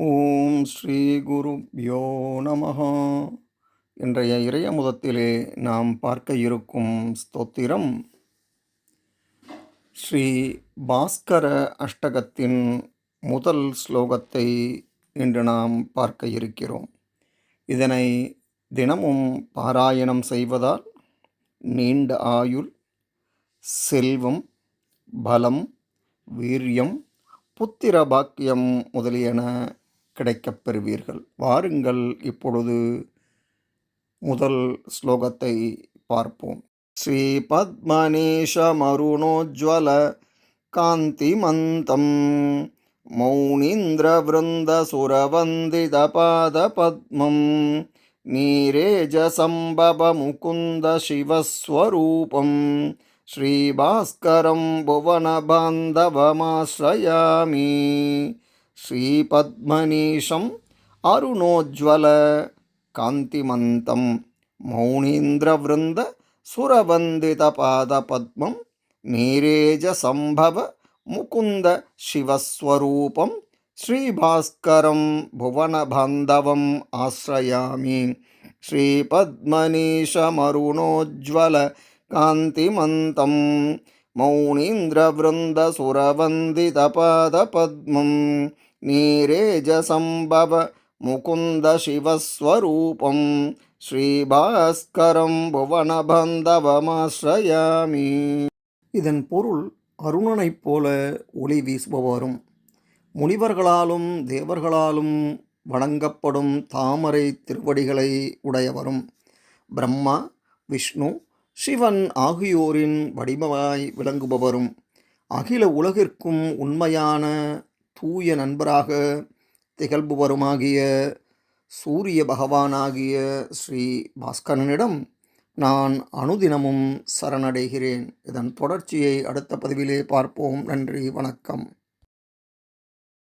ஓம் ஸ்ரீ குருப்யோ நமஹ. இன்றைய இறையமுதத்திலே நாம் பார்க்க இருக்கும் ஸ்தோத்திரம் ஸ்ரீ பாஸ்கர அஷ்டகத்தின் முதல் ஸ்லோகத்தை இன்று நாம் பார்க்க இருக்கிறோம். இதனை தினமும் பாராயணம் செய்வதால் நீண்ட ஆயுள், செல்வம், பலம், வீரியம், புத்திர பாக்கியம் முதலியன கிடைக்கப் பெறுவீர்கள். வாருங்கள், இப்பொழுது முதல் ஸ்லோகத்தை பார்ப்போம். ஸ்ரீ பத்மநீஷமருணோஜ்வல காந்திமந்தம் மௌனீந்திரவிருந்த சுரவந்தித பாத பத்மம் நீரேஜசம்பவ முகுந்த சிவஸ்வரூபம் ஸ்ரீபாஸ்கரம் புவனபாந்தவமாஸ்ரயாமி. ஸ்ரீபத்மநீஷம் அருணோஜ்வல காந்திமந்தம் மௌனீந்திரவிருந்த சுரவந்தித பாதபத்மம் நீரேஜசம்பவ முகுந்த சிவஸ்வரூபம் ஸ்ரீபாஸ்கரம் புவனபாந்தவம் ஆஸ்ரயாமி. ஸ்ரீபத்மநீஷமருணோஜ்வல காந்திமந்தம் மௌனீந்திரவிருந்த சுரவந்தித பாதபத்மம் நீரேஜசம்பவ முகுந்த சிவஸ்வரூபம் ஸ்ரீபாஸ்கரம் புவனபந்தவமாஸ்ரயாமி. இதன் பொருள், அருணனைப் போல ஒளி வீசுபவரும் முனிவர்களாலும் தேவர்களாலும் வணங்கப்படும் தாமரை திருவடிகளை உடையவரும் பிரம்மா, விஷ்ணு, சிவன் ஆகியோரின் வடிவமாய் விளங்குபவரும் அகில உலகிற்கும் உண்மையான தூய நண்பராக திகழ்பவருமாகிய சூரிய பகவானாகிய ஸ்ரீ பாஸ்கரனிடம் நான் அனுதினமும் சரணடைகிறேன். இதன் தொடர்ச்சியை அடுத்த பதிவிலே பார்ப்போம். நன்றி, வணக்கம்.